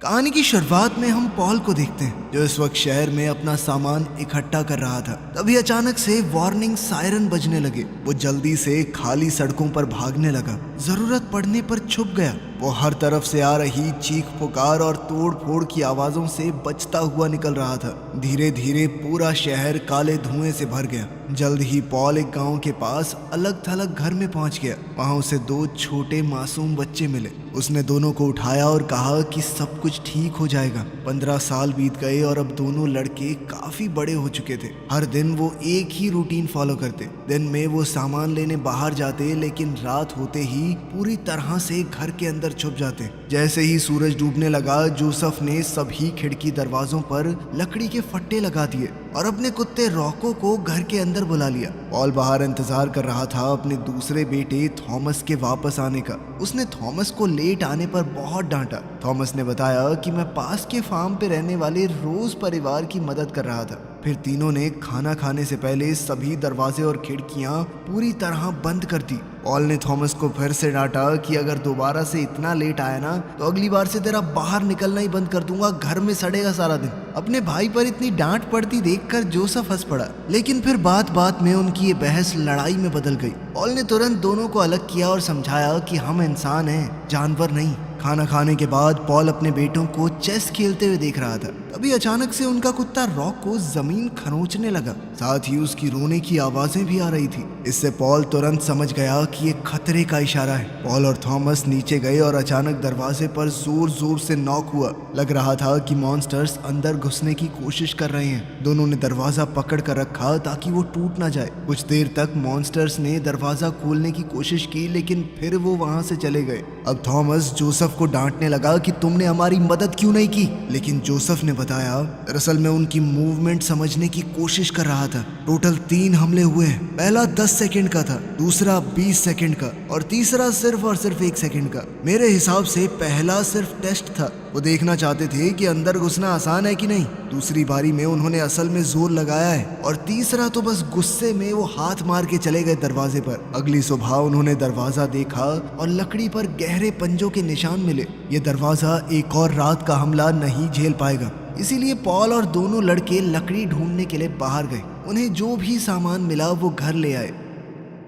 कहानी की शुरुआत में हम पॉल को देखते हैं जो इस वक्त शहर में अपना सामान इकट्ठा कर रहा था। तभी अचानक से वार्निंग सायरन बजने लगे। वो जल्दी से खाली सड़कों पर भागने लगा। जरूरत पड़ने पर छुप गया। वो हर तरफ से आ रही चीख पुकार और तोड़ फोड़ की आवाजों से बचता हुआ निकल रहा था। धीरे धीरे पूरा शहर काले धुएं से भर गया। जल्द ही पॉल एक गांव के पास अलग थलग घर में पहुंच गया। वहां उसे दो छोटे मासूम बच्चे मिले। उसने दोनों को उठाया और कहा कि सब कुछ ठीक हो जाएगा। 15 साल बीत गए और अब दोनों लड़के काफी बड़े हो चुके थे। हर दिन वो एक ही रूटीन फॉलो करते। दिन में वो सामान लेने बाहर जाते, लेकिन रात होते ही पूरी तरह से घर के अंदर छुप जाते। जैसे ही सूरज डूबने लगा, जोसेफ ने सभी खिड़की दरवाजों पर लकड़ी के फट्टे लगा दिए और अपने कुत्ते रॉको को घर के अंदर बुला लिया। पॉल बाहर इंतजार कर रहा था अपने दूसरे बेटे थॉमस के वापस आने का। उसने थॉमस को लेट आने पर बहुत डांटा। थॉमस ने बताया कि मैं पास के फार्म पे रहने वाले रोज परिवार की मदद कर रहा था। फिर तीनों ने खाना खाने से पहले सभी दरवाजे और खिड़कियां पूरी तरह बंद कर दी। पॉल ने थॉमस को फिर से डांटा कि अगर दोबारा से इतना लेट आया ना तो अगली बार से तेरा बाहर निकलना ही बंद कर दूंगा, घर में सड़ेगा सारा दिन। अपने भाई पर इतनी डांट पड़ती देखकर जोसेफ हंस पड़ा, लेकिन फिर बात बात में उनकी ये बहस लड़ाई में बदल गई। पॉल ने तुरंत दोनों को अलग किया और समझाया कि हम इंसान हैं, जानवर नहीं। खाना खाने के बाद पॉल अपने बेटों को चेस खेलते हुए देख रहा था। तभी अचानक से उनका कुत्ता रॉक को जमीन खरोंचने लगा। साथ ही उसकी रोने की आवाजें भी आ रही थी। इससे पॉल तुरंत समझ गया कि ये खतरे का इशारा है। पॉल और थॉमस नीचे गए और अचानक दरवाजे पर जोर जोर से नॉक हुआ। लग रहा था कि मॉन्स्टर्स अंदर घुसने की कोशिश कर रहे हैं। दोनों ने दरवाजा पकड़ कर रखा ताकि वो टूट ना जाए। कुछ देर तक मॉन्स्टर्स ने दरवाजा खोलने की कोशिश की, लेकिन फिर वो वहां से चले गए। अब थॉमस जोसेफ को डांटने लगा कि तुमने हमारी मदद क्यों नहीं की, लेकिन जोसेफ ने बताया दरअसल मैं उनकी मूवमेंट समझने की कोशिश कर रहा था। टोटल 3 हमले हुए हैं। पहला 10 सेकंड का था, दूसरा 20 सेकंड का और तीसरा सिर्फ और सिर्फ 1 सेकंड का। मेरे हिसाब से पहला सिर्फ टेस्ट था। वो देखना चाहते थे कि अंदर घुसना आसान है कि नहीं। दूसरी बारी में उन्होंने असल में जोर लगाया है और तीसरा तो बस गुस्से में वो हाथ मार के चले गए दरवाजे पर। अगली सुबह उन्होंने दरवाजा देखा और लकड़ी पर गहरे पंजों के निशान मिले। ये दरवाजा एक और रात का हमला नहीं झेल पाएगा। इसीलिए पॉल और दोनों लड़के लकड़ी ढूंढने के लिए बाहर गए। उन्हें जो भी सामान मिला वो घर ले आए।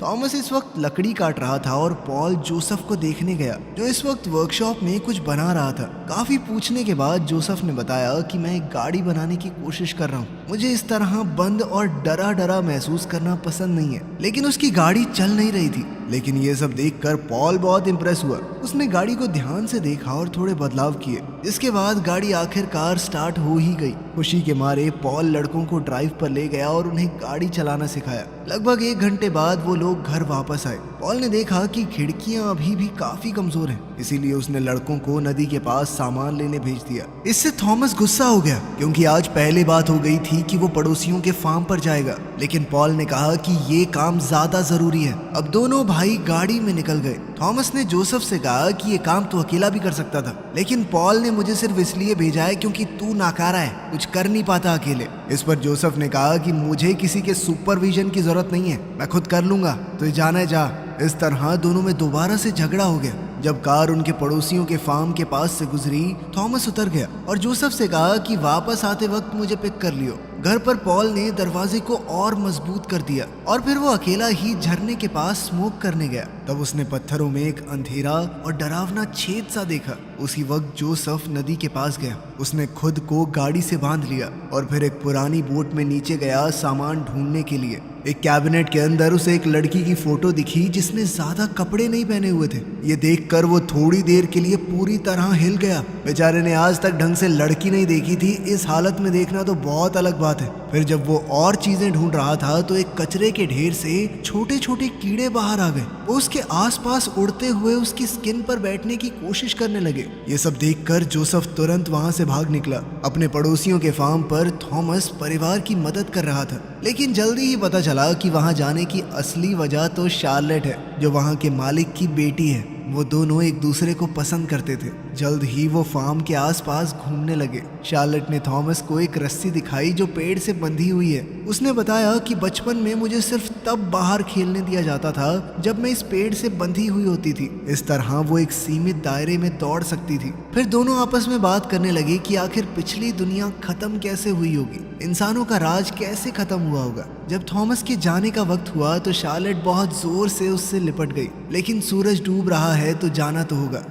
थॉमस इस वक्त लकड़ी काट रहा था और पॉल जोसेफ को देखने गया जो इस वक्त वर्कशॉप में कुछ बना रहा था। काफी पूछने के बाद जोसेफ ने बताया कि मैं एक गाड़ी बनाने की कोशिश कर रहा हूँ। मुझे इस तरह बंद और डरा डरा महसूस करना पसंद नहीं है। लेकिन उसकी गाड़ी चल नहीं रही थी। लेकिन ये सब देखकर पॉल बहुत इम्प्रेस हुआ। उसने गाड़ी को ध्यान से देखा और थोड़े बदलाव किए। इसके बाद गाड़ी आखिरकार स्टार्ट हो ही गई। खुशी के मारे पॉल लड़कों को ड्राइव पर ले गया और उन्हें गाड़ी चलाना सिखाया। लगभग 1 घंटे बाद वो लोग घर वापस आए। पॉल ने देखा कि खिड़कियां अभी भी काफी कमजोर हैं, इसीलिए उसने लड़कों को नदी के पास सामान लेने भेज दिया। इससे थॉमस गुस्सा हो गया क्योंकि आज पहले बात हो गई थी कि वो पड़ोसियों के फार्म पर जाएगा। लेकिन पॉल ने कहा कि ये काम ज्यादा जरूरी है। अब दोनों भाई गाड़ी में निकल गए। थॉमस ने जोसेफ से कहा कि ये काम तो अकेला भी कर सकता था, लेकिन पॉल ने मुझे सिर्फ इसलिए भेजा है क्योंकि तू नाकारा है, कुछ कर नहीं पाता अकेले। इस पर जोसेफ ने कहा कि मुझे किसी के सुपरविजन की जरूरत नहीं है, मैं खुद कर लूंगा, तो जाना है जा। इस तरह दोनों में दोबारा से झगड़ा हो गया। जब कार उनके पड़ोसियों के फार्म के पास से गुजरी, थॉमस उतर गया और जोसेफ से कहा कि वापस आते वक्त मुझे पिक कर लियो। घर पर पॉल ने दरवाजे को और मजबूत कर दिया और फिर वो अकेला ही झरने के पास स्मोक करने गया। तब उसने पत्थरों में एक अंधेरा और डरावना छेद सा देखा। उसी वक्त जोसेफ नदी के पास गया। उसने खुद को गाड़ी से बांध लिया और फिर एक पुरानी बोट में नीचे गया सामान ढूंढने के लिए। एक कैबिनेट के अंदर उसे एक लड़की की फोटो दिखी जिसने ज्यादा कपड़े नहीं पहने हुए थे। ये देखकर वो थोड़ी देर के लिए पूरी तरह हिल गया। बेचारे ने आज तक ढंग से लड़की नहीं देखी थी, इस हालत में देखना तो बहुत अलग बात है। फिर जब वो और चीजें ढूंढ रहा था तो एक कचरे के ढेर से छोटे छोटे कीड़े बाहर आ गए। वो उसके आसपास उड़ते हुए उसकी स्किन पर बैठने की कोशिश करने लगे। ये सब देखकर जोसेफ तुरंत वहां से भाग निकला। अपने पड़ोसियों के फार्म पर थॉमस परिवार की मदद कर रहा था, लेकिन जल्दी ही पता चला कि वहां जाने की असली वजह तो शार्लेट है, जो वहां के मालिक की बेटी है। वो दोनों एक दूसरे को पसंद करते थे। जल्द ही वो फार्म के आसपास घूमने लगे। शार्लेट ने थॉमस को एक रस्सी दिखाई जो पेड़ से बंधी हुई है। उसने बताया कि बचपन में मुझे सिर्फ तब बाहर खेलने दिया जाता था जब मैं इस पेड़ से बंधी हुई होती थी। इस तरह वो एक सीमित दायरे में दौड़ सकती थी। फिर दोनों आपस में बात करने लगे कि आखिर पिछली दुनिया खत्म कैसे हुई होगी, इंसानों का राज कैसे खत्म हुआ होगा। जब थॉमस के जाने का वक्त हुआ तो शार्लेट बहुत जोर से उससे लिपट गई, लेकिन सूरज डूब रहा है तो जाना तो होगा।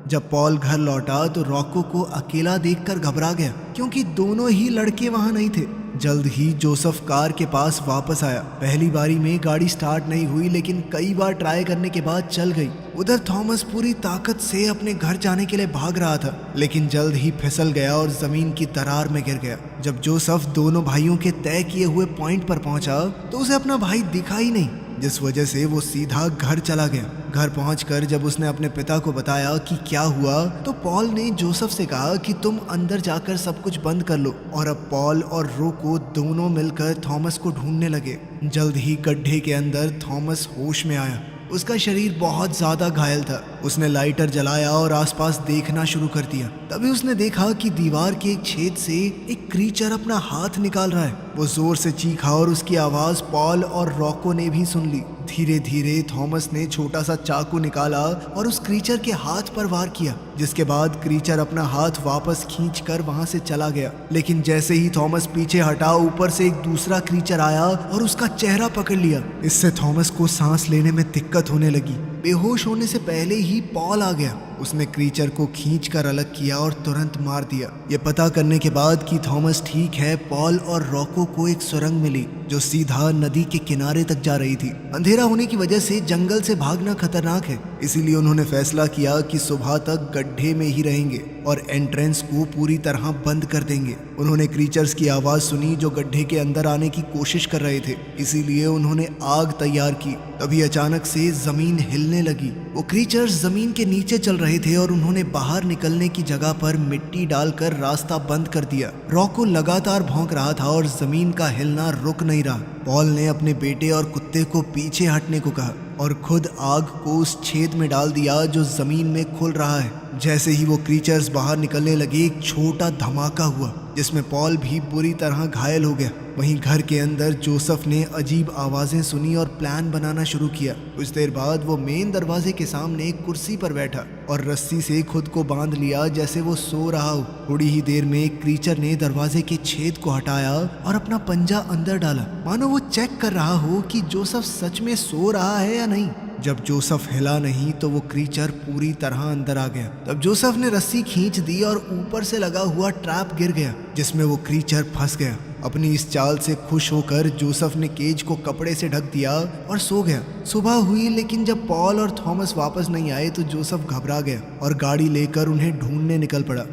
जब पॉल घर लौटा तो रॉको को अकेला देखकर घबरा गया, क्योंकि दोनों ही लड़के वहां नहीं थे। जल्द ही जोसेफ कार के पास वापस आया। पहली बारी में गाड़ी स्टार्ट नहीं हुई, लेकिन कई बार ट्राई करने के बाद चल गई। उधर थॉमस पूरी ताकत से अपने घर जाने के लिए भाग रहा था, लेकिन जल्द ही फिसल गया और जमीन की दरार में गिर गया। जब जोसेफ दोनों भाइयों के तय किए हुए पॉइंट पर पहुंचा तो उसे अपना भाई दिखा ही नहीं, जिस वजह से वो सीधा घर चला गया। घर पहुंचकर जब उसने अपने पिता को बताया कि क्या हुआ, तो पॉल ने जोसेफ से कहा कि तुम अंदर जाकर सब कुछ बंद कर लो। और अब पॉल और रोको दोनों मिलकर थॉमस को ढूंढने लगे। जल्द ही गड्ढे के अंदर थॉमस होश में आया। उसका शरीर बहुत ज्यादा घायल था। उसने लाइटर जलाया और आसपास देखना शुरू कर दिया। तभी उसने देखा कि दीवार के एक छेद से एक क्रीचर अपना हाथ निकाल रहा है। वो जोर से चीखा और उसकी आवाज पॉल और रॉको ने भी सुन ली। धीरे धीरे थॉमस ने छोटा सा चाकू निकाला और उस क्रीचर के हाथ पर वार किया, जिसके बाद क्रीचर अपना हाथ वापस खींचकर वहां से चला गया। लेकिन जैसे ही थॉमस पीछे हटा, ऊपर से एक दूसरा क्रीचर आया और उसका चेहरा पकड़ लिया। इससे थॉमस को सांस लेने में दिक्कत होने लगी। बेहोश होने से पहले ही पॉल आ गया। उसने क्रीचर को खींचकर अलग किया और तुरंत मार दिया। ये पता करने के बाद कि थॉमस ठीक है, पॉल और रॉको को एक सुरंग मिली जो सीधा नदी के किनारे तक जा रही थी। अंधेरा होने की वजह से जंगल से भागना खतरनाक है, इसीलिए उन्होंने फैसला किया कि सुबह तक गड्ढे में ही रहेंगे और एंट्रेंस को पूरी तरह बंद कर देंगे। उन्होंने क्रीचर्स की आवाज सुनी जो गड्ढे के अंदर आने की कोशिश कर रहे थे, इसीलिए उन्होंने आग तैयार की। तभी अचानक से जमीन हिलने लगी। वो क्रीचर्स जमीन के नीचे चल रहे थे और उन्होंने बाहर निकलने की जगह पर मिट्टी डालकर रास्ता बंद कर दिया। रॉको लगातार भौंक रहा था और जमीन का हिलना रुक नहीं रहा। पॉल ने अपने बेटे और कुत्ते को पीछे हटने को कहा और खुद आग को उस छेद में डाल दिया जो जमीन में खुल रहा है। जैसे ही वो क्रीचर्स बाहर निकलने लगे, एक छोटा धमाका हुआ जिसमें पॉल भी बुरी तरह घायल हो गया। वहीं घर के अंदर जोसेफ ने अजीब आवाजें सुनी और प्लान बनाना शुरू किया। कुछ देर बाद वो मेन दरवाजे के सामने एक कुर्सी पर बैठा और रस्सी से खुद को बांध लिया जैसे वो सो रहा हो। थोड़ी ही देर में एक क्रीचर ने दरवाजे के छेद को हटाया और अपना पंजा अंदर डाला, मानो वो चेक कर रहा हो कि जोसेफ सच में सो रहा है या नहीं। जब जोसेफ हिला नहीं तो वो क्रीचर पूरी तरह अंदर आ गया। तब जोसेफ ने रस्सी खींच दी और ऊपर से लगा हुआ ट्रैप गिर गया, जिसमें वो क्रीचर फंस गया। अपनी इस चाल से खुश होकर जोसेफ ने केज को कपड़े से ढक दिया और सो गया। सुबह हुई, लेकिन जब पॉल और थॉमस वापस नहीं आए तो जोसेफ घबरा गया और गाड़ी लेकर उन्हें ढूंढने निकल पड़ा।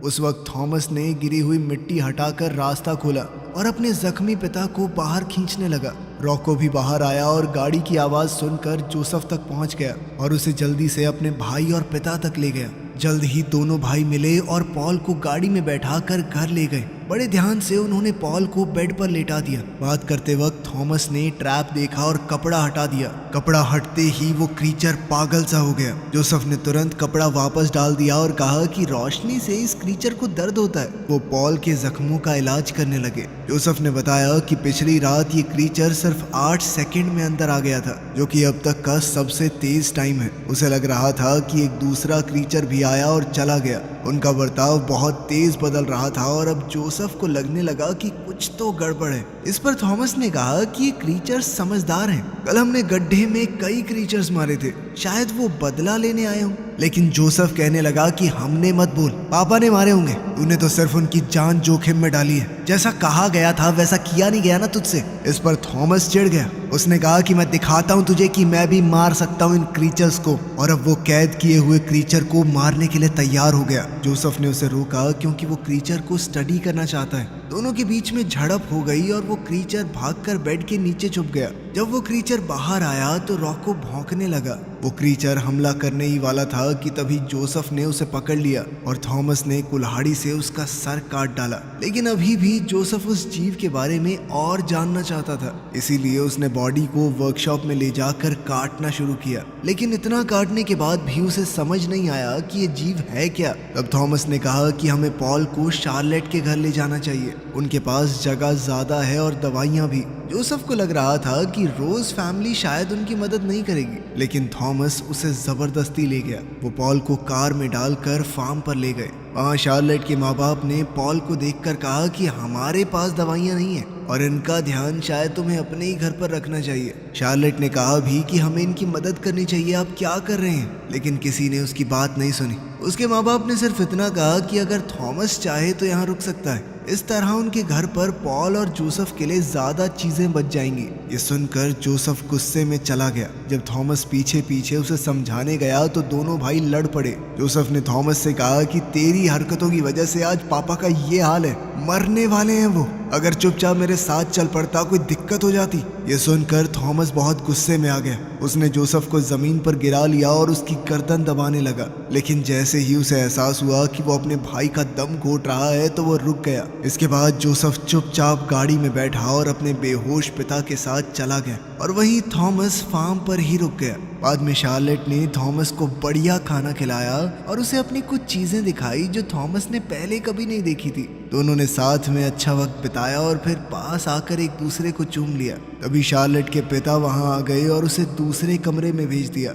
उस वक्त थॉमस ने गिरी हुई मिट्टी हटाकर रास्ता खोला और अपने जख्मी पिता को बाहर खींचने लगा। रॉको भी बाहर आया और गाड़ी की आवाज सुनकर जोसेफ तक पहुंच गया और उसे जल्दी से अपने भाई और पिता तक ले गया। जल्द ही दोनों भाई मिले और पॉल को गाड़ी में बैठाकर घर ले गए। बड़े ध्यान से उन्होंने पॉल को बेड पर लेटा दिया। बात करते वक्त थॉमस ने ट्रैप देखा और कपड़ा हटा दिया। कपड़ा हटते ही वो क्रीचर पागल सा हो गया। जोसेफ ने तुरंत कपड़ा वापस डाल दिया और कहा कि रोशनी से इस क्रीचर को दर्द होता है। वो पॉल के जख्मों का इलाज करने लगे। जोसेफ ने बताया कि पिछली रात ये क्रीचर सिर्फ 8 सेकंड में अंदर आ गया था, जो कि अब तक का सबसे तेज टाइम है। उसे लग रहा था कि एक दूसरा क्रीचर भी आया और चला गया। उनका बर्ताव बहुत तेज बदल रहा था और अब जोसेफ को लगने लगा कि कुछ तो गड़बड़ है। इस पर थॉमस ने कहा कि ये क्रीचर्स समझदार हैं। कल हमने गड्ढे में कई क्रीचर्स मारे थे, शायद वो बदला लेने आए हों। लेकिन जोसेफ कहने लगा कि हमने मत बोल, पापा ने मारे होंगे। तूने तो सिर्फ उनकी जान जोखिम में डाली है। जैसा कहा गया था वैसा किया नहीं गया ना तुझसे। इस पर थॉमस चिढ़ गया। उसने कहा कि मैं दिखाता हूँ तुझे कि मैं भी मार सकता हूँ इन क्रीचर्स को। और अब वो कैद किए हुए क्रीचर को मारने के लिए तैयार हो गया। जोसेफ ने उसे रोका क्योंकि वो क्रीचर को स्टडी करना चाहता है। दोनों के बीच में झड़प हो गई और वो क्रीचर भागकर बेड के नीचे छुप गया। जब वो क्रीचर बाहर आया तो रॉको भौंकने लगा। वो क्रीचर हमला करने ही वाला था कि तभी जोसेफ ने उसे पकड़ लिया और थॉमस ने कुल्हाड़ी से उसका सर काट डाला। लेकिन अभी भी जोसेफ उस जीव के बारे में और जानना चाहता था, इसीलिए उसने बॉडी को वर्कशॉप में ले जाकर काटना शुरू किया। लेकिन इतना काटने के बाद भी उसे समझ नहीं आया कि ये जीव है क्या। तब थॉमस ने कहा कि हमें पॉल को शार्लेट के घर ले जाना चाहिए, उनके पास जगह ज्यादा है और दवाइयाँ भी। जोसेफ को लग रहा था कि रोज फैमिली शायद उनकी मदद नहीं करेगी, लेकिन थॉमस उसे जबरदस्ती ले गया। वो पॉल को कार में डालकर फार्म पर ले गए। वहाँ शार्लेट के माँ बाप ने पॉल को देखकर कहा कि हमारे पास दवाइयाँ नहीं है और इनका ध्यान शायद तुम्हें अपने ही घर पर रखना चाहिए। शार्लेट ने कहा भी कि हमें इनकी मदद करनी चाहिए, आप क्या कर रहे हैं, लेकिन किसी ने उसकी बात नहीं सुनी। उसके माँ बाप ने सिर्फ इतना कहा कि अगर थॉमस चाहे तो यहाँ रुक सकता है। इस तरह उनके घर पर पॉल और जोसेफ के लिए ज्यादा चीजें बच जाएंगी। ये सुनकर जोसेफ गुस्से में चला गया। जब थॉमस पीछे पीछे उसे समझाने गया तो दोनों भाई लड़ पड़े। जोसेफ ने थॉमस से कहा कि तेरी हरकतों की वजह से आज पापा का ये हाल है, मरने वाले हैं वो, अगर चुपचाप मेरे साथ चल पड़ता कोई दिक्कत हो जाती। ये सुनकर थॉमस बहुत गुस्से में आ गया। उसने जोसेफ को जमीन पर गिरा लिया और उसकी गर्दन दबाने लगा। लेकिन जैसे ही उसे एहसास हुआ कि वो अपने भाई का दम घोट रहा है तो वो रुक गया। इसके बाद जोसेफ चुपचाप गाड़ी में बैठा और अपने बेहोश पिता के साथ चला गया और वहीं थॉमस फार्म पर ही रुक गया। बाद में शार्लेट ने थॉमस को बढ़िया खाना खिलाया और उसे अपनी कुछ चीजें दिखाई जो थॉमस ने पहले कभी नहीं देखी थी। दोनों ने साथ में अच्छा वक्त बिताया और फिर पास आकर एक दूसरे को चूम लिया। तभी शार्लेट के पिता वहां आ गए और उसे दूसरे कमरे में भेज दिया।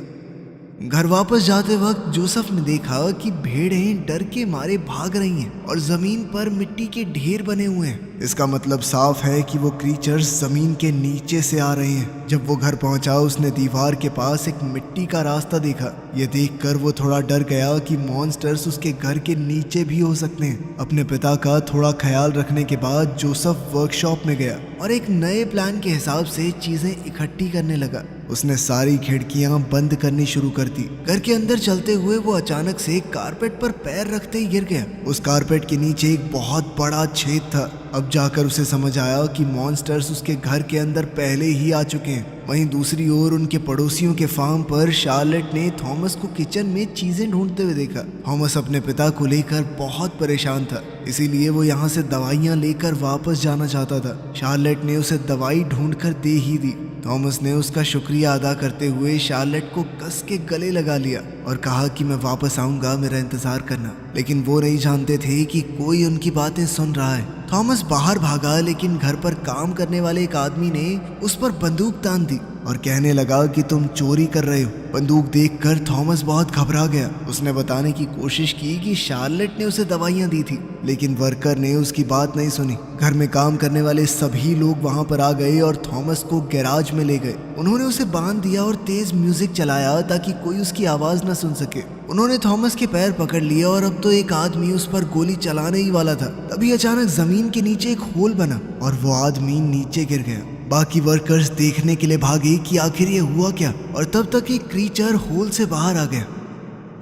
घर वापस जाते वक्त जोसेफ ने देखा कि भेड़ें डर के मारे भाग रही हैं और जमीन पर मिट्टी के ढेर बने हुए हैं। इसका मतलब साफ है कि वो क्रीचर्स जमीन के नीचे से आ रहे हैं। जब वो घर पहुंचा उसने दीवार के पास एक मिट्टी का रास्ता देखा। ये देखकर वो थोड़ा डर गया कि मॉन्स्टर्स उसके घर के नीचे भी हो सकते हैं। अपने पिता का थोड़ा ख्याल रखने के बाद जोसेफ वर्कशॉप में गया और एक नए प्लान के हिसाब से चीजें इकट्ठी करने लगा। उसने सारी खिड़कियां बंद करनी शुरू कर दी। घर के अंदर चलते हुए वो अचानक से कारपेट पर पैर रखते ही गिर गया। उस कारपेट के नीचे एक बहुत बड़ा छेद था। अब जाकर उसे समझ आया कि मॉन्स्टर्स उसके घर के अंदर पहले ही आ चुके हैं। वहीं दूसरी ओर उनके पड़ोसियों के फार्म पर शार्लेट ने थॉमस को किचन में चीजें ढूंढते हुए देखा। थॉमस अपने पिता को लेकर बहुत परेशान था, इसीलिए वो यहाँ से दवाइयाँ लेकर वापस जाना चाहता था। शार्लेट ने उसे दवाई ढूंढकर दे ही दी। थॉमस ने उसका शुक्रिया अदा करते हुए शार्लेट को कस के गले लगा लिया और कहा कि मैं वापस आऊंगा, मेरा इंतजार करना। लेकिन वो नहीं जानते थे कि कोई उनकी बातें सुन रहा है। थॉमस बाहर भागा, लेकिन घर पर काम करने वाले एक आदमी ने उस पर बंदूक तान दी और कहने लगा कि तुम चोरी कर रहे हो। बंदूक देखकर थॉमस बहुत घबरा गया। उसने बताने की कोशिश की कि शार्लेट ने उसे दवाइयां दी थी, लेकिन वर्कर ने उसकी बात नहीं सुनी। घर में काम करने वाले सभी लोग वहां पर आ गए और थॉमस को गैराज में ले गए। उन्होंने उसे बांध दिया और तेज म्यूजिक चलाया ताकि कोई उसकी आवाज न सुन सके। उन्होंने थॉमस के पैर पकड़ लिए और अब तो एक आदमी उस पर गोली चलाने ही वाला था। तभी अचानक जमीन के नीचे एक होल बना और वो आदमी नीचे गिर गया। बाकी वर्कर्स देखने के लिए भागे कि आखिर ये हुआ क्या, और तब तक एक क्रीचर होल से बाहर आ गया।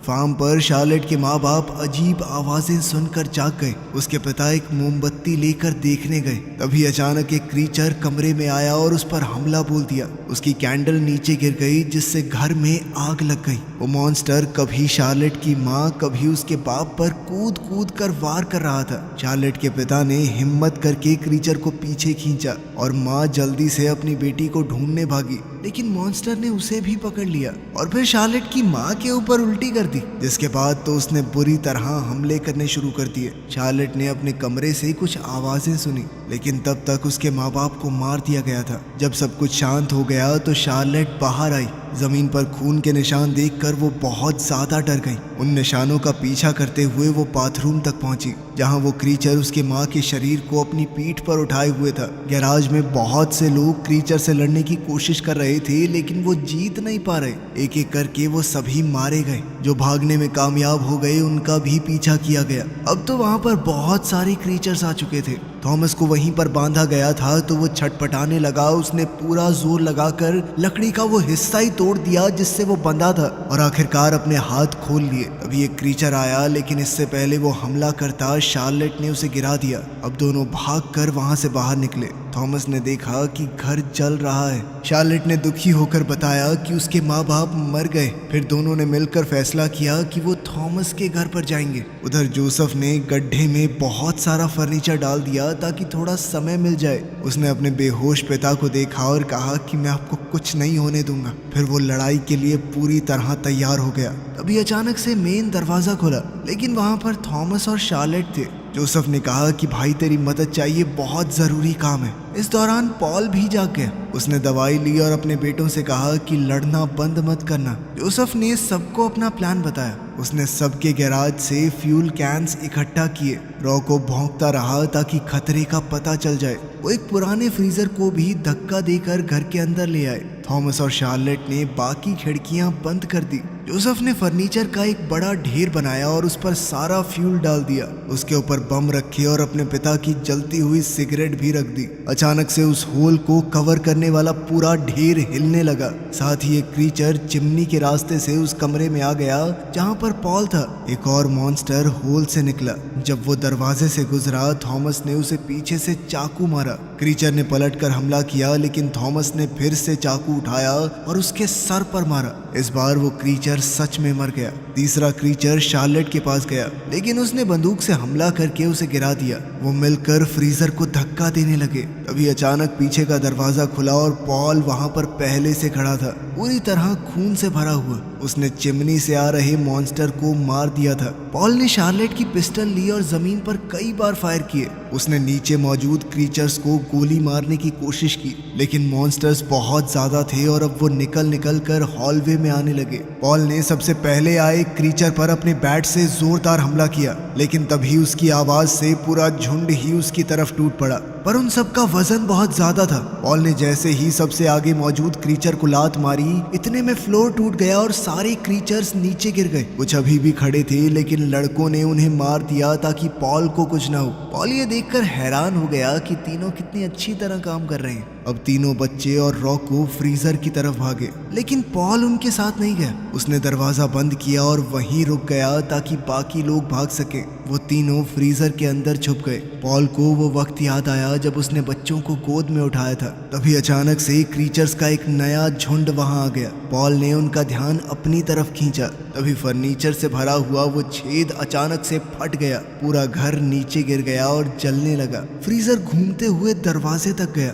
फार्म पर शार्लेट के माँ बाप अजीब आवाजें सुनकर जाग गए। उसके पिता एक मोमबत्ती लेकर देखने गए। तभी अचानक एक क्रीचर कमरे में आया और उस पर हमला बोल दिया। उसकी कैंडल नीचे गिर गई जिससे घर में आग लग गई। वो मॉन्स्टर कभी शार्लेट की माँ कभी उसके बाप पर कूद कूद कर वार कर रहा था। शार्लेट के पिता ने हिम्मत करके क्रीचर को पीछे खींचा और माँ जल्दी से अपनी बेटी को ढूंढने भागी, लेकिन मॉन्स्टर ने उसे भी पकड़ लिया और फिर शार्लेट की माँ के ऊपर उल्टी कर दी, जिसके बाद तो उसने बुरी तरह हमले करने शुरू कर दिए। शार्लेट ने अपने कमरे से कुछ आवाजें सुनी, लेकिन तब तक उसके माँ बाप को मार दिया गया था। जब सब कुछ शांत हो गया तो शार्लेट बाहर आई। जमीन पर खून के निशान देखकर वो बहुत ज्यादा डर गई। उन निशानों का पीछा करते हुए वो बाथरूम तक पहुंची, जहां वो क्रीचर उसके माँ के शरीर को अपनी पीठ पर उठाए हुए था। गैराज में बहुत से लोग क्रीचर से लड़ने की कोशिश कर रहे थे, लेकिन वो जीत नहीं पा रहे। एक एक करके वो सभी मारे गए। जो भागने में कामयाब हो गए उनका भी पीछा किया गया। अब तो वहां पर बहुत सारे क्रीचर्स आ चुके थे। थॉमस को वहीं पर बांधा गया था तो वो छटपटाने लगा। उसने पूरा जोर लगाकर लकड़ी का वो हिस्सा ही तोड़ दिया जिससे वो बंधा था और आखिरकार अपने हाथ खोल लिए। अभी एक क्रीचर आया, लेकिन इससे पहले वो हमला करता शार्लेट ने उसे गिरा दिया। अब दोनों भागकर वहां से बाहर निकले। थॉमस ने देखा कि घर जल रहा है। शार्लेट ने दुखी होकर बताया कि उसके माँ बाप मर गए। फिर दोनों ने मिलकर फैसला किया कि वो थॉमस के घर पर जाएंगे। उधर जोसेफ ने गड्ढे में बहुत सारा फर्नीचर डाल दिया ताकि थोड़ा समय मिल जाए। उसने अपने बेहोश पिता को देखा और कहा कि मैं आपको कुछ नहीं होने दूंगा। फिर वो लड़ाई के लिए पूरी तरह तैयार हो गया। तभी अचानक से मेन दरवाजा खुला, लेकिन वहां पर थॉमस और शार्लेट थे। जोसेफ ने कहा कि भाई तेरी मदद चाहिए, बहुत जरूरी काम है। इस दौरान पॉल भी जाग गया। उसने दवाई ली और अपने बेटों से कहा कि लड़ना बंद मत करना। जोसेफ ने सबको अपना प्लान बताया। उसने सबके गैराज से फ्यूल कैंस इकट्ठा किए। रॉ को भौंकता रहा ताकि खतरे का पता चल जाए। वो एक पुराने फ्रीजर को भी धक्का देकर घर के अंदर ले आए। थॉमस और शार्लेट ने बाकी खिड़कियां बंद कर दी। जोसेफ ने फर्नीचर का एक बड़ा ढेर बनाया और उस पर सारा फ्यूल डाल दिया। उसके ऊपर बम रखे और अपने पिता की जलती हुई सिगरेट भी रख दी। अचानक से उस होल को कवर करने वाला पूरा ढेर हिलने लगा। साथ ही एक क्रीचर चिमनी के रास्ते से उस कमरे में आ गया जहां पर पॉल था। एक और मॉन्स्टर होल से निकला। जब वो दरवाजे से गुजरा, थॉमस ने उसे पीछे से चाकू मारा। क्रीचर ने पलटकर हमला किया, लेकिन थॉमस ने फिर से चाकू उठाया और उसके सर पर मारा। इस बार वो क्रीचर सच में मर गया। तीसरा क्रीचर शार्लेट के पास गया, लेकिन उसने बंदूक से हमला करके उसे गिरा दिया। वो मिलकर फ्रीजर को धक्का देने लगे। तभी अचानक पीछे का दरवाजा खुला और पॉल वहां पर पहले से खड़ा था, पूरी तरह खून से भरा हुआ। उसने चिमनी से आ रहे मॉन्स्टर को मार दिया था। पॉल ने शार्लेट की पिस्टल ली और जमीन पर कई बार फायर किए। उसने नीचे मौजूद क्रीचर्स को गोली मारने की कोशिश की, लेकिन मॉन्स्टर्स बहुत ज्यादा थे और अब वो निकल कर हॉलवे में आने लगे। पॉल ने सबसे पहले आए क्रीचर पर अपने बैट से जोरदार हमला किया, लेकिन तभी उसकी आवाज से पूरा झुंड ही उसकी तरफ टूट पड़ा। पर उन सबका वजन बहुत ज्यादा था। पॉल ने जैसे ही सबसे आगे मौजूद क्रीचर को लात मारी, इतने में फ्लोर टूट गया और सारे क्रीचर्स नीचे गिर गए। कुछ अभी भी खड़े थे, लेकिन लड़कों ने उन्हें मार दिया ताकि पॉल को कुछ ना हो। पॉल ये देखकर हैरान हो गया कि तीनों कितनी अच्छी तरह काम कर रहे हैं। अब तीनों बच्चे और रॉको फ्रीजर की तरफ भागे, लेकिन पॉल उनके साथ नहीं गया। उसने दरवाजा बंद किया और वहीं रुक गया ताकि बाकी लोग भाग सके। वो तीनों फ्रीजर के अंदर छुप गए। पॉल को वो वक्त याद आया जब उसने बच्चों को गोद में उठाया था। तभी अचानक से क्रीचर्स का एक नया झुंड वहां आ गया। पॉल ने उनका ध्यान अपनी तरफ खींचा। तभी फर्नीचर से भरा हुआ वो छेद अचानक से फट गया। पूरा घर नीचे गिर गया और जलने लगा। फ्रीजर घूमते हुए दरवाजे तक गया।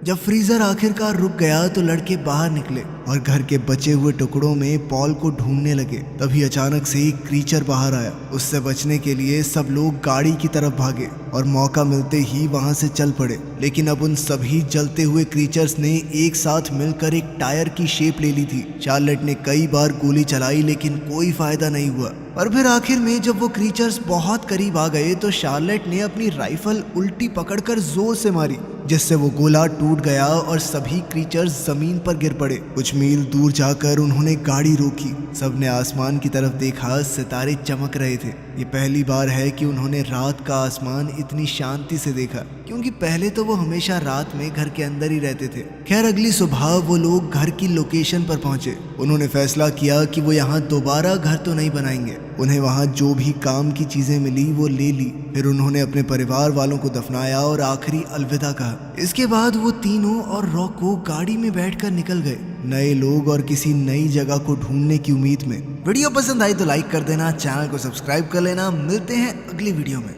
जब फ्रीजर आखिरकार रुक गया तो लड़के बाहर निकले और घर के बचे हुए टुकड़ों में पॉल को ढूंढने लगे। तभी अचानक से एक क्रीचर बाहर आया। उससे बचने के लिए सब लोग गाड़ी की तरफ भागे और मौका मिलते ही वहां से चल पड़े। लेकिन अब उन सभी जलते हुए क्रीचर्स ने एक साथ मिलकर एक टायर की शेप ले ली थी। शार्लेट ने कई बार गोली चलाई, लेकिन कोई फायदा नहीं हुआ। और फिर आखिर में जब वो क्रीचर्स बहुत करीब आ गए तो शार्लेट ने अपनी राइफल उल्टी पकड़कर जोर से मारी, जिससे वो गोला टूट गया और सभी क्रीचर्स जमीन पर गिर पड़े। कुछ मील दूर जाकर उन्होंने गाड़ी रोकी। सबने आसमान की तरफ देखा, सितारे चमक रहे थे। ये पहली बार है कि उन्होंने रात का आसमान इतनी शांति से देखा, क्योंकि पहले तो वो हमेशा रात में घर के अंदर ही रहते थे। खैर, अगली सुबह वो लोग घर की लोकेशन पर पहुंचे। उन्होंने फैसला किया कि वो यहाँ दोबारा घर तो नहीं बनाएंगे। उन्हें वहाँ जो भी काम की चीजें मिली वो ले ली। फिर उन्होंने अपने परिवार वालों को दफनाया और आखिरी अलविदा कहा। इसके बाद वो तीनों और रॉको गाड़ी में बैठकर निकल गए, नए लोग और किसी नई जगह को ढूंढने की उम्मीद में। वीडियो पसंद आई तो लाइक कर देना, चैनल को सब्सक्राइब कर लेना। मिलते हैं अगली वीडियो में।